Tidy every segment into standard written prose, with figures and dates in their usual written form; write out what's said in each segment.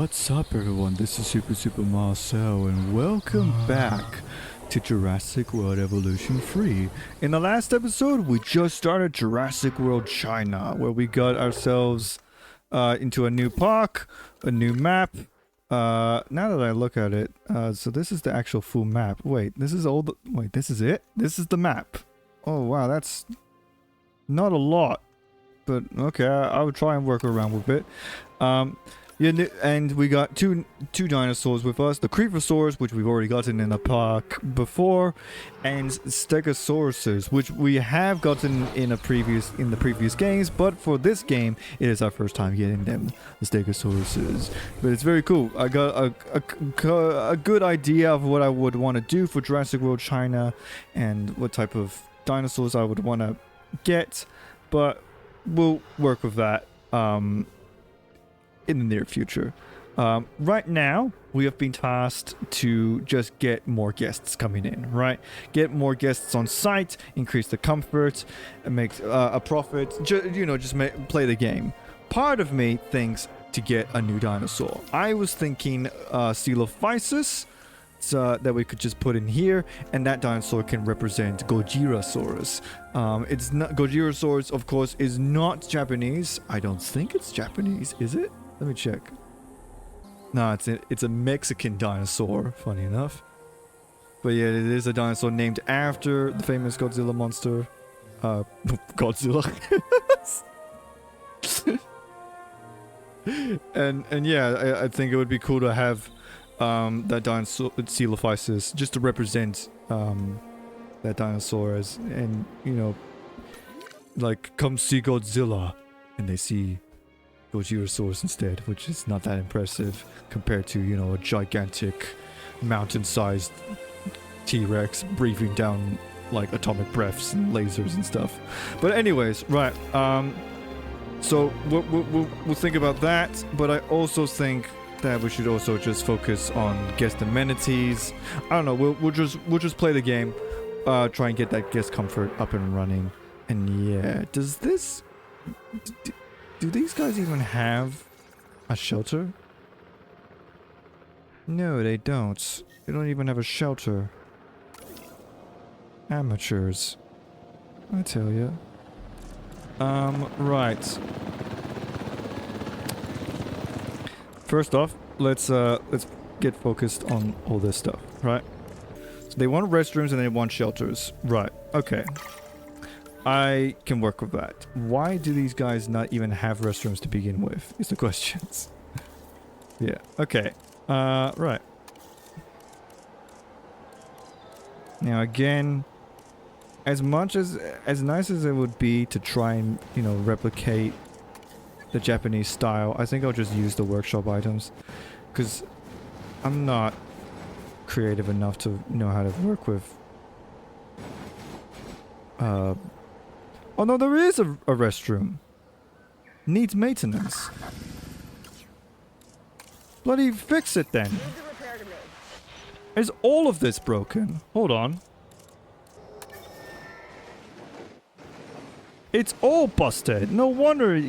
What's up, everyone? This is Super Marcel, and welcome back to Jurassic World Evolution 3. In the last episode, we just started Jurassic World China, where we got ourselves into a new park, a new map. Now that I look at it, so this is the actual full map. Wait, this is all the... Wait, this is it? This is the map. Oh, wow, that's not a lot. But, okay, I would try and work around with it. Yeah, and we got two dinosaurs with us. The Creeposaurus, which we've already gotten in the park before, and Stegosauruses, which we have gotten in the previous games, but for this game, it is our first time getting them, the Stegosauruses. But it's very cool. I got a good idea of what I would want to do for Jurassic World China, and what type of dinosaurs I would want to get, but we'll work with that. In the near future. Right now, we have been tasked to just get more guests coming in, right? Get more guests on site, increase the comfort, and make a profit. Just play the game. Part of me thinks to get a new dinosaur. I was thinking Coelophysis, that we could just put in here, and that dinosaur can represent Gojirasaurus. It's not Gojirasaurus, of course, is not Japanese. I don't think it's Japanese, is it? Let me check. No, it's a Mexican dinosaur, funny enough. But yeah, it is a dinosaur named after the famous Godzilla monster. Godzilla. and yeah, I think it would be cool to have that dinosaur, Coelophysis, just to represent that dinosaur as, and like, come see Godzilla, and they see Gojirasaurus instead, which is not that impressive compared to, a gigantic mountain-sized T-Rex breathing down like atomic breaths and lasers and stuff. But anyways, right, so we'll think about that, but I also think that we should also just focus on guest amenities. I don't know, we'll just play the game, try and get that guest comfort up and running. And yeah, does this... Do these guys even have a shelter? No, they don't. They don't even have a shelter. Amateurs, I tell ya. Right. First off, let's get focused on all this stuff, right? So they want restrooms and they want shelters. Right, okay. I can work with that. Why do these guys not even have restrooms to begin with, is the questions. Yeah, okay. Right. Now again, as nice as it would be to try and, replicate the Japanese style, I think I'll just use the workshop items. Because I'm not creative enough to know how to work with... Oh no, there is a restroom. Needs maintenance. Bloody fix it then. Is all of this broken? Hold on. It's all busted. No wonder...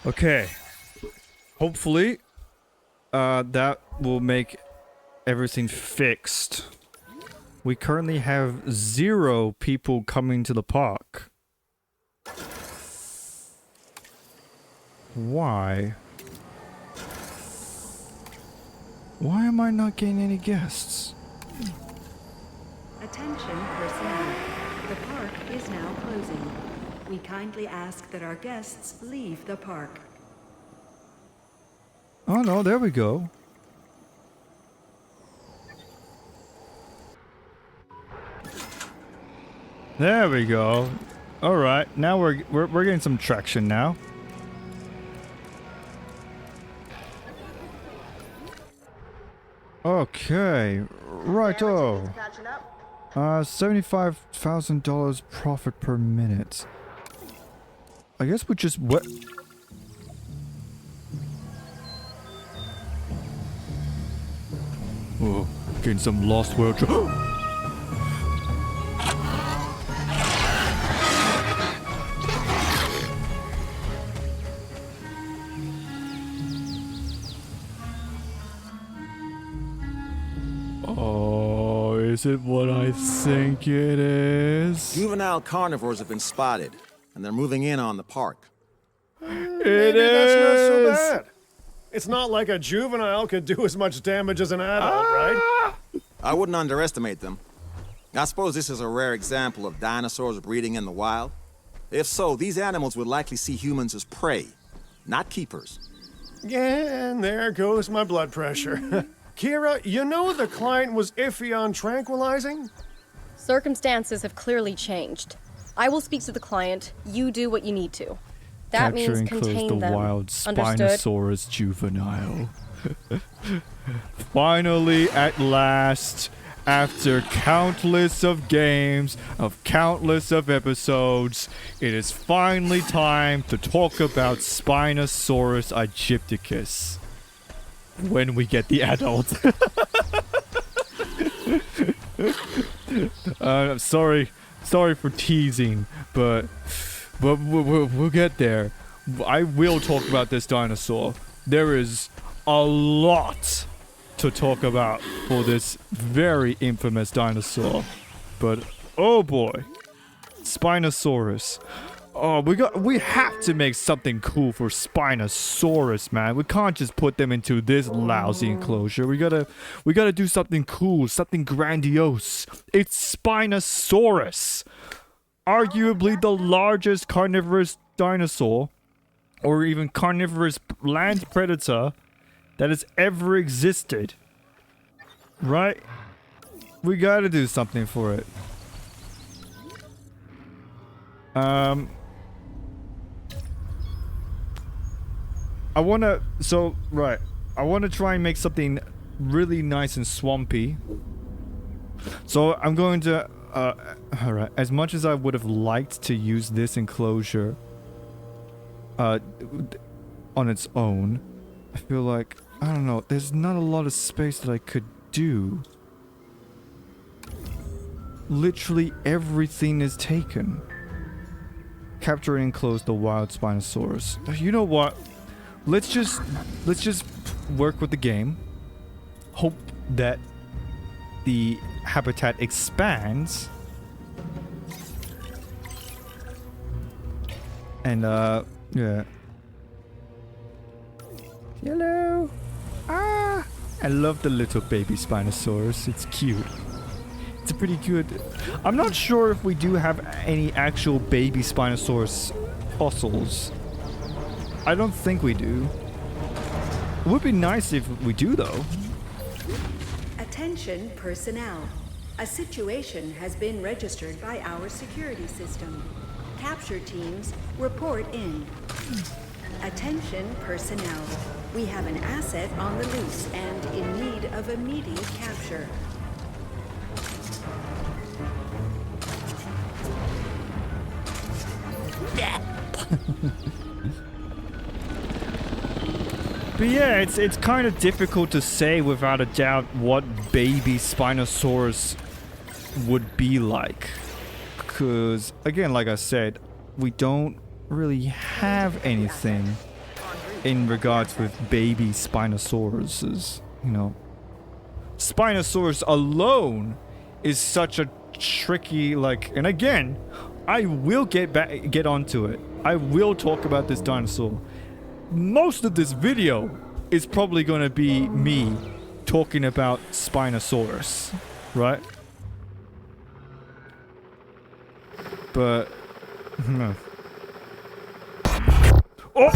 Okay. Hopefully, that will make everything fixed. We currently have 0 people coming to the park. Why? Why am I not getting any guests? Attention personnel. The park is now closing. We kindly ask that our guests leave the park. Oh no, there we go. There we go. All right, now we're getting some traction now. Okay, righto. $75,000 profit per minute. I guess we just what? Oh, getting some Lost World. Oh, is it what I think it is? Juvenile carnivores have been spotted, and they're moving in on the park. Maybe that's not so bad. It's not like a juvenile could do as much damage as an adult, right? I wouldn't underestimate them. I suppose this is a rare example of dinosaurs breeding in the wild. If so, these animals would likely see humans as prey, not keepers. Yeah, and there goes my blood pressure. Kira, you know the client was iffy on tranquilizing? Circumstances have clearly changed. I will speak to the client. You do what you need to. That Capture means and close contain the them. wild Understood? Spinosaurus juvenile. Finally, at last, after countless of games, of countless of episodes, it is finally time to talk about Spinosaurus aegypticus. When we get the adult. Sorry for teasing, but we'll get there. I will talk about this dinosaur. There is a lot to talk about for this very infamous dinosaur. But oh boy, Spinosaurus. Oh, we have to make something cool for Spinosaurus, man. We can't just put them into this lousy enclosure. We gotta do something cool, something grandiose. It's Spinosaurus, arguably the largest carnivorous dinosaur, or even carnivorous land predator that has ever existed. Right? We gotta do something for it. I wanna try and make something really nice and swampy. So I'm going to, alright, as much as I would have liked to use this enclosure, on its own, I feel like, I don't know, there's not a lot of space that I could do. Literally everything is taken. Capture and enclose the wild Spinosaurus. You know what? Let's just work with the game. Hope that the habitat expands. And yeah. Hello. Ah, I love the little baby Spinosaurus. It's cute. It's pretty good. I'm not sure if we do have any actual baby Spinosaurus fossils. I don't think we do. It would be nice if we do, though. Attention personnel. A situation has been registered by our security system. Capture teams, report in. Attention personnel. We have an asset on the loose and in need of immediate capture. But yeah, it's kind of difficult to say without a doubt what baby Spinosaurus would be like. Because, again, like I said, we don't really have anything in regards with baby Spinosauruses, you know. Spinosaurus alone is such a tricky, like, and again, I will get onto it. I will talk about this dinosaur. Most of this video is probably going to be me talking about Spinosaurus, right? But no. Oh!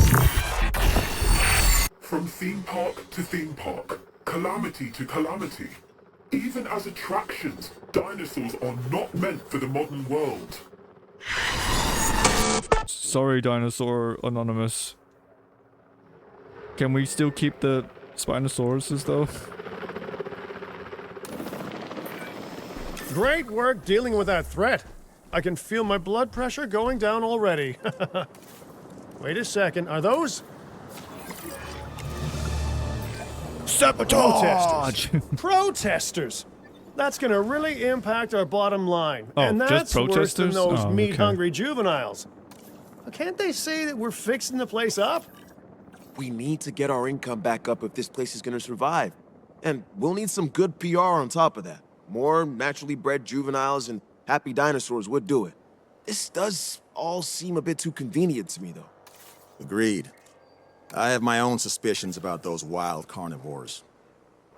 From theme park to theme park, calamity to calamity. Even as attractions, dinosaurs are not meant for the modern world. Sorry, Dinosaur Anonymous. Can we still keep the Spinosauruses, though? Great work dealing with that threat. I can feel my blood pressure going down already. Wait a second, are those... Sabotage! Protesters! That's gonna really impact our bottom line. Oh, and just that's worse than protesters? those Oh, okay. meat-hungry juveniles. Can't they say that we're fixing the place up? We need to get our income back up if this place is gonna survive. And we'll need some good PR on top of that. More naturally bred juveniles and happy dinosaurs would do it. This does all seem a bit too convenient to me, though. Agreed. I have my own suspicions about those wild carnivores.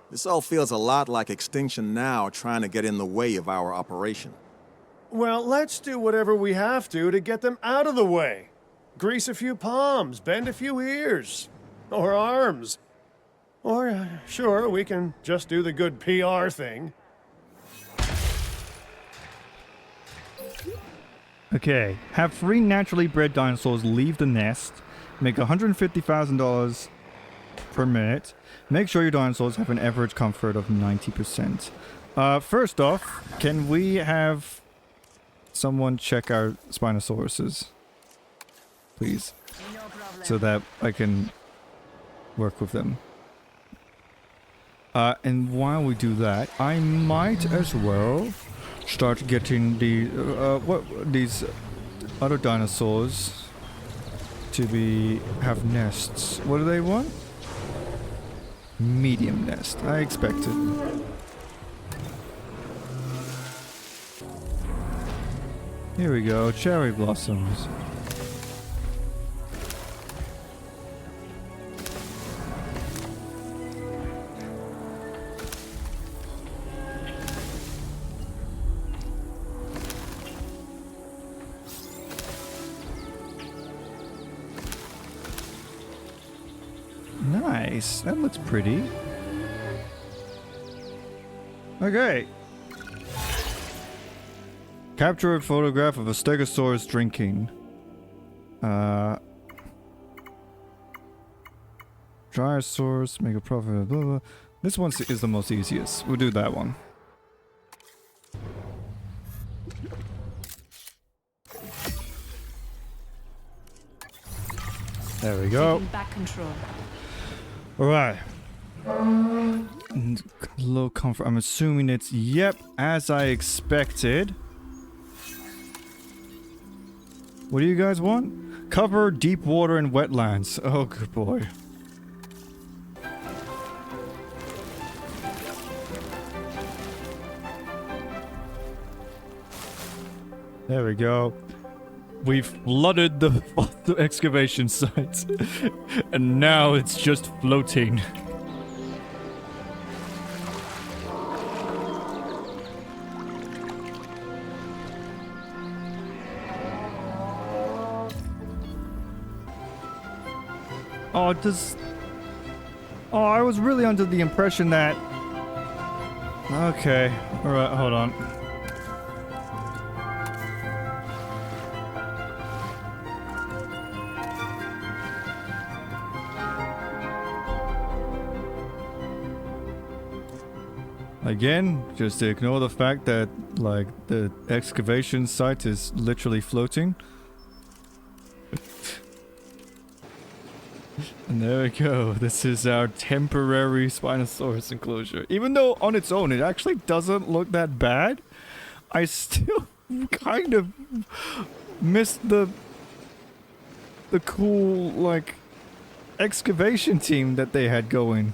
This all feels a lot like Extinction Now trying to get in the way of our operation. Well, let's do whatever we have to get them out of the way. Grease a few palms, bend a few ears. Or arms. Or, sure, we can just do the good PR thing. Okay, have 3 naturally bred dinosaurs leave the nest, make $150,000 per minute, make sure your dinosaurs have an average comfort of 90%. First off, can we have someone check our Spinosauruses? Please. So that I can work with them. And while we do that, I might as well start getting these other dinosaurs to have nests. What do they want? Medium nest. I expected. Here we go, cherry blossoms. Nice. That looks pretty. Okay. Capture a photograph of a Stegosaurus drinking. Dryosaurus, make a profit, blah, blah. This one is the most easiest. We'll do that one. There we go. Taking back control. Alright. Low comfort. I'm assuming it's, yep, as I expected. What do you guys want? Cover deep water and wetlands. Oh, good boy. There we go. We've flooded the excavation site. And now it's just floating. Oh, does... Oh, I was really under the impression that... Okay. Alright, hold on. Again, just ignore the fact that, like, the excavation site is literally floating. And there we go. This is our temporary Spinosaurus enclosure. Even though on its own it actually doesn't look that bad, I still kind of miss the cool, like, excavation team that they had going.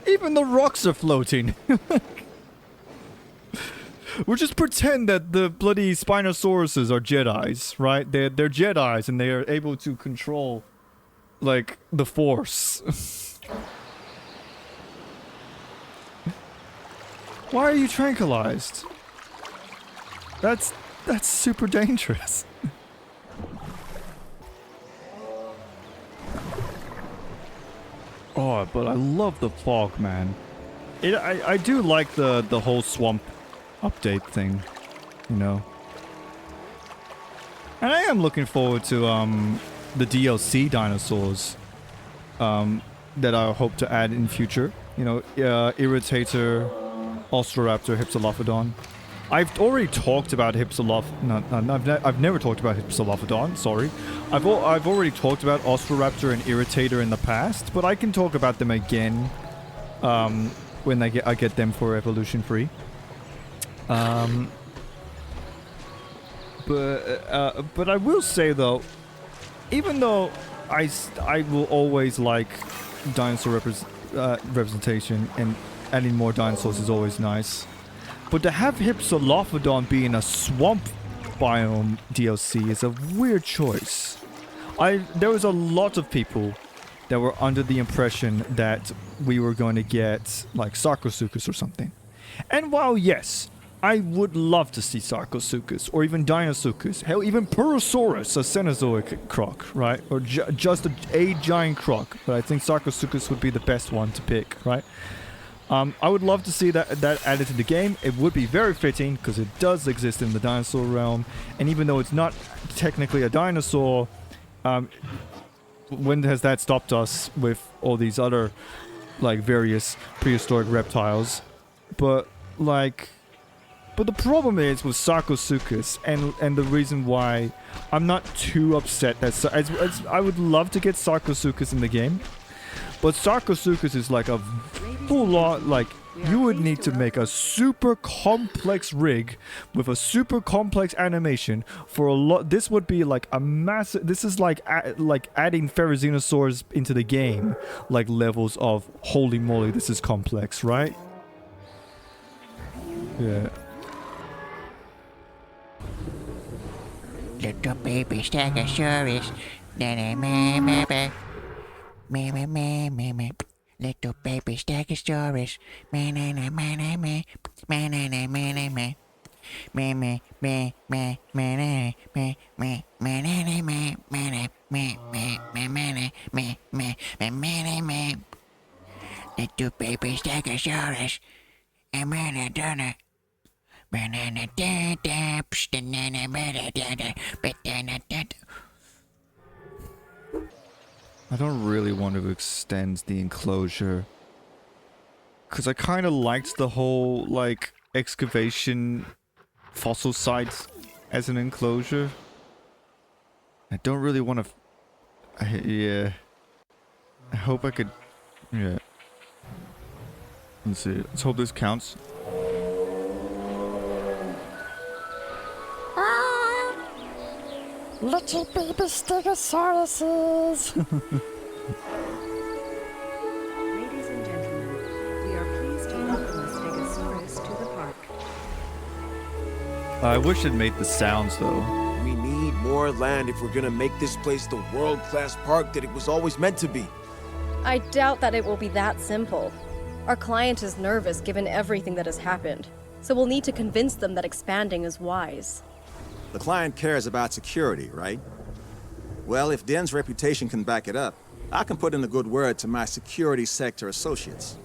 Even the rocks are floating. We'll just pretend that the bloody Spinosauruses are Jedis, right? They're Jedis and they are able to control, like, the Force. Why are you tranquilized? That's super dangerous. Oh, but I love the fog, man. I do like the whole swamp update thing, you know. And I am looking forward to the DLC dinosaurs that I hope to add in future. You know, Irritator, Ostroraptor, Hypsilophodon. I've already talked about I've never talked about Hypsilophodon, sorry. I've already talked about Ostroraptor and Irritator in the past, but I can talk about them again when I get them for evolution free. But I will say though, even though I will always like dinosaur representation, and adding more dinosaurs is always nice. But to have Hypsilophodon be in a swamp biome DLC is a weird choice. There was a lot of people that were under the impression that we were going to get like Sarcosuchus or something. And while yes, I would love to see Sarcosuchus or even Dinosuchus, hell, even Purosaurus, a Cenozoic croc, right? Or just a giant croc. But I think Sarcosuchus would be the best one to pick, right? I would love to see that added to the game. It would be very fitting because it does exist in the dinosaur realm. And even though it's not technically a dinosaur, when has that stopped us with all these other like various prehistoric reptiles? But the problem is with Sarcosuchus, and the reason why I'm not too upset that I would love to get Sarcosuchus in the game, but Sarcosuchus is like a full lot, like you would need to make a super complex rig with a super complex animation for a lot. This would be like a massive. This is like adding Therizinosaurs into the game, like levels of holy moly, this is complex, right? Yeah. Little baby Stegosaurus. Little baby Stegosaurus. Little baby Stegosaurus. I don't really want to extend the enclosure because I kind of liked the whole like excavation fossil sites as an enclosure. I don't really want to. Yeah. I hope I could. Yeah. Let's see. Let's hope this counts. Little baby Stegosauruses. Ladies and gentlemen, we are pleased to welcome the Stegosaurus to the park. I wish it made the sounds though. We need more land if we're gonna make this place the world-class park that it was always meant to be. I doubt that it will be that simple. Our client is nervous given everything that has happened, so we'll need to convince them that expanding is wise. The client cares about security, right? Well, if Den's reputation can back it up, I can put in a good word to my security sector associates.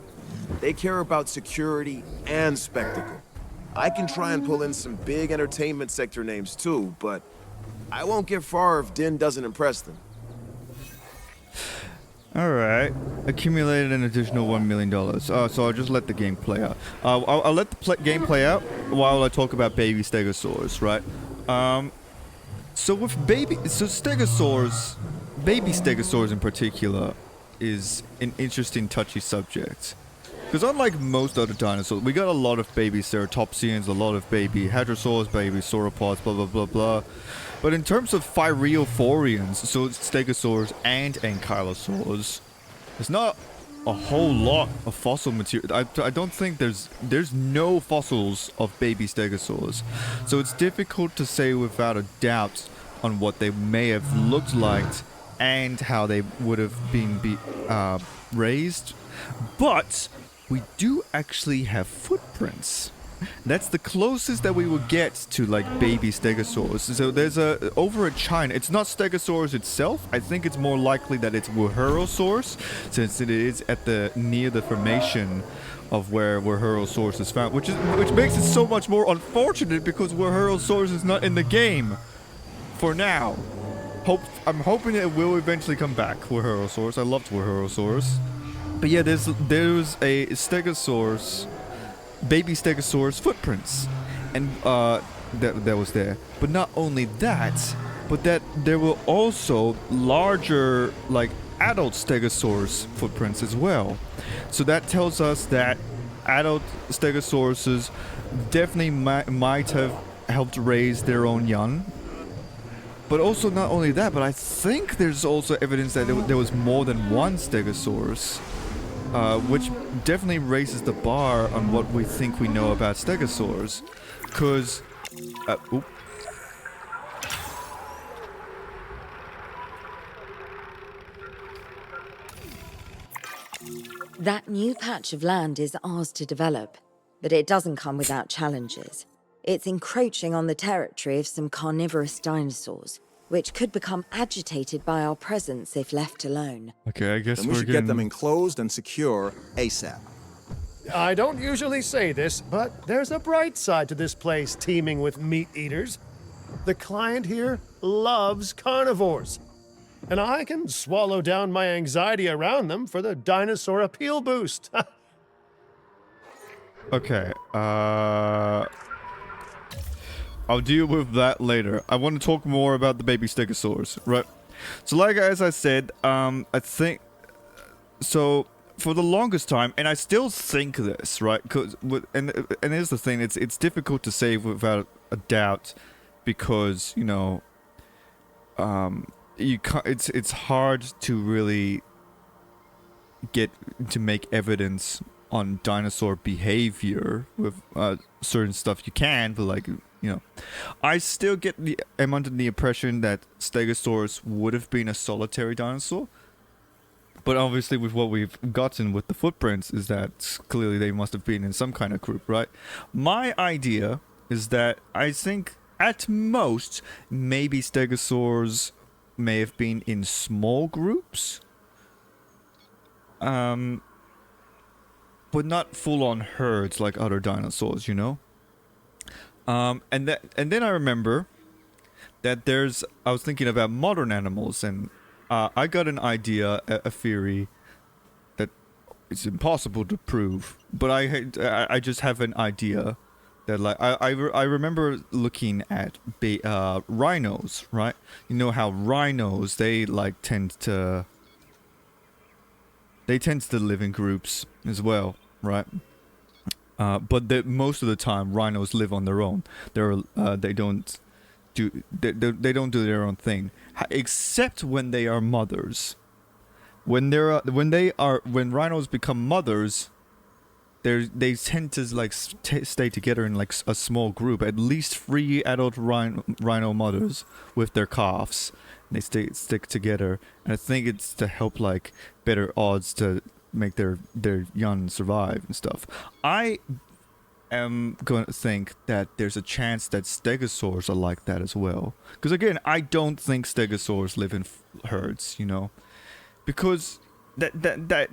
They care about security and spectacle. I can try and pull in some big entertainment sector names too, but I won't get far if Den doesn't impress them. Alright. Accumulated an additional $1 million. So I'll just let the game play out. I'll let the game play out while I talk about baby stegosaurs, right? So with stegosaurs, baby stegosaurs in particular, is an interesting, touchy subject. Because unlike most other dinosaurs, we got a lot of baby ceratopsians, a lot of baby hadrosaurs, baby sauropods, blah blah blah blah. But in terms of thyreophorians, so stegosaurs and ankylosaurs, there's not a whole lot of fossil material. I don't think there's no fossils of baby stegosaurs. So it's difficult to say without a doubt on what they may have looked like and how they would have been raised. But we do actually have footprints. That's the closest that we will get to like baby stegosaurs. So there's over at China, it's not stegosaurus itself. I think it's more likely that it's Wuerhoerosaurus, since it is at near the formation of where Wuerhoerosaurus is found, which makes it so much more unfortunate because Wuerhoerosaurus is not in the game for now. I'm hoping it will eventually come back. Wuerhoerosaurus, I loved Wuerhoerosaurus. But yeah, there's a stegosaurus, baby stegosaurus footprints, and that was there. But not only that, but that there were also larger like adult stegosaurus footprints as well. So that tells us that adult stegosauruses definitely might have helped raise their own young. But also not only that, but I think there's also evidence that there was more than one stegosaurus which definitely raises the bar on what we think we know about stegosaurs. Cause, oop. That new patch of land is ours to develop, but it doesn't come without challenges. It's encroaching on the territory of some carnivorous dinosaurs, which could become agitated by our presence if left alone. Okay, I guess Then we should get them enclosed and secure ASAP. I don't usually say this, but there's a bright side to this place teeming with meat eaters. The client here loves carnivores, and I can swallow down my anxiety around them for the dinosaur appeal boost. Okay, I'll deal with that later. I want to talk more about the baby stegosaurs, right? So like as I said, I think... So, for the longest time, and I still think this, right? And here's the thing, it's difficult to say without a doubt, because, you know, you can't, it's hard to really get to make evidence on dinosaur behavior with certain stuff. You can, but like, you know, I still am under the impression that Stegosaurus would have been a solitary dinosaur. But obviously with what we've gotten with the footprints is that clearly they must have been in some kind of group, right? My idea is that I think at most maybe stegosaurs may have been in small groups. But not full-on herds like other dinosaurs, you know? And then I remember that I was thinking about modern animals, and I got an idea, a theory that it's impossible to prove, but I just have an idea that, like, I remember looking at rhinos, right? You know how rhinos, they tend to live in groups as well, right? But most of the time rhinos live on their own. They don't do their own thing, except when they are mothers. When rhinos become mothers, they tend to stay together in like a small group, at least 3 adult rhino mothers with their calves. They stick together, and I think it's to help like better odds to make their young survive and stuff. I am going to think that there's a chance that stegosaurs are like that as well. Because again, I don't think stegosaurs live in herds, you know, because that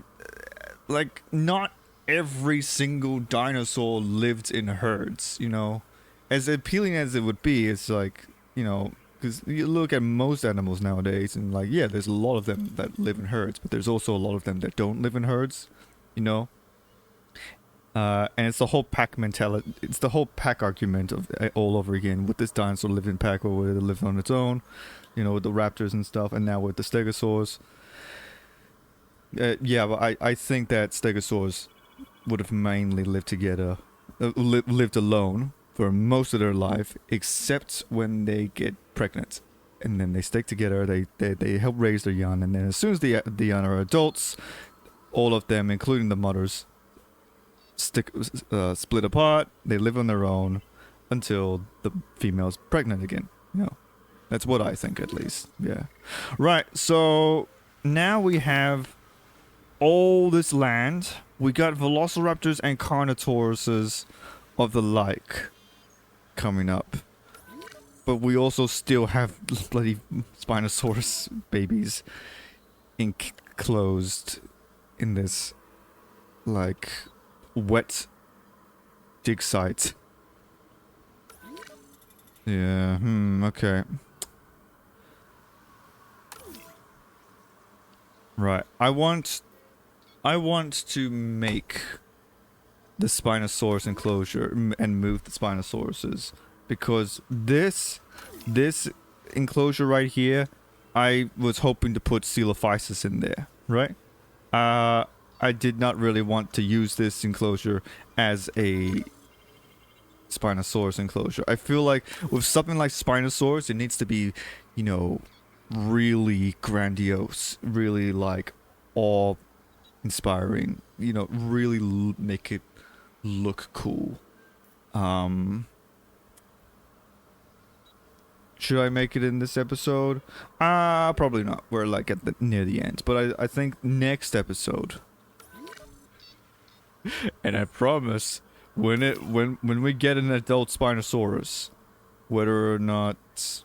like not every single dinosaur lived in herds, you know. As appealing as it would be, it's like, you know, because you look at most animals nowadays and like, yeah, there's a lot of them that live in herds, but there's also a lot of them that don't live in herds, you know. And it's the whole pack mentality. It's the whole pack argument of all over again. Would this dinosaur live in pack, or would it live on its own? You know, with the raptors and stuff, and now with the stegosaurs. Yeah, but I think that stegosaurs would have mainly lived together, lived alone for most of their life, except when they get pregnant, and then they stick together. They help raise their young, and then as soon as the young are adults, all of them, including the mothers, split apart. They live on their own until the female's pregnant again. You know, that's what I think, at least. Yeah, right. So now we have all this land. We got velociraptors and carnotauruses of the like coming up, but we also still have bloody Spinosaurus babies enclosed in this like wet dig site. Yeah, okay. Right, I want to make the Spinosaurus enclosure and move the Spinosauruses, because this enclosure right here, I was hoping to put Coelophysis in there, right? I did not really want to use this enclosure as a Spinosaurus enclosure. I feel like with something like Spinosaurus, it needs to be, you know, really grandiose, really like inspiring. You know, really make it look cool. Should I make it in this episode? Probably not. We're like at the near the end. But I think next episode. And I promise, when we get an adult Spinosaurus, whether or not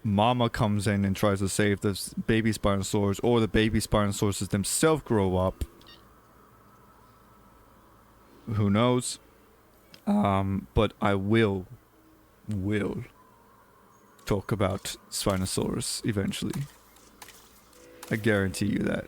Mama comes in and tries to save the baby Spinosaurus, or the baby Spinosauruses themselves grow up, who knows? But I will talk about Spinosaurus eventually. I guarantee you that.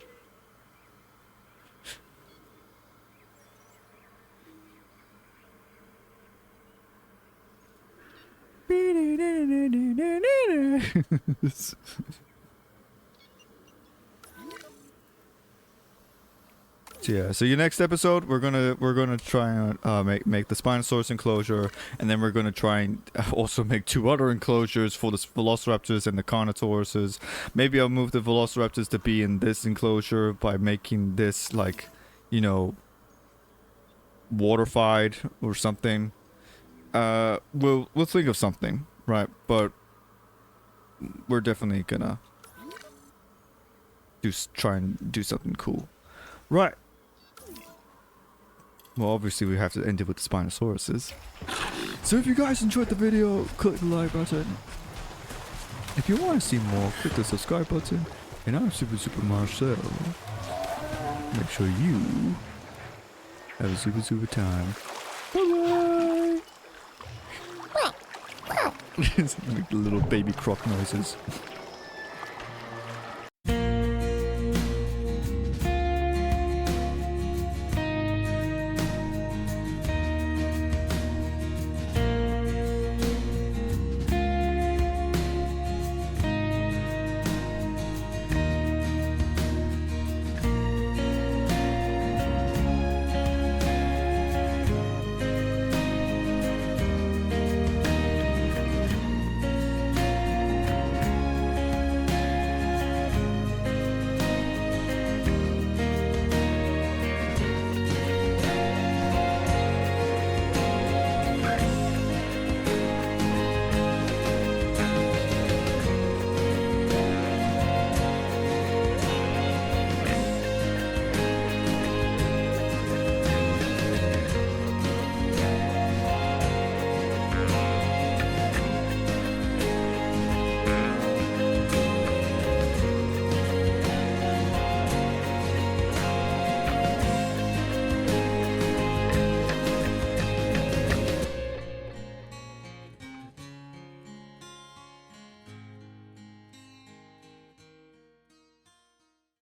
So your next episode, we're gonna try and make the Spinosaurus enclosure, and then we're gonna try and also make 2 other enclosures for the Velociraptors and the Carnotauruses. Maybe I'll move the Velociraptors to be in this enclosure by making this, like, you know, waterified or something. We'll think of something, right? But we're definitely gonna try and do something cool, right? Well, obviously we have to end it with the Spinosauruses. So if you guys enjoyed the video, click the like button. If you want to see more, click the subscribe button. And I'm Super Marcel. Make sure you have a super time. Bye bye. Make the little baby croc noises.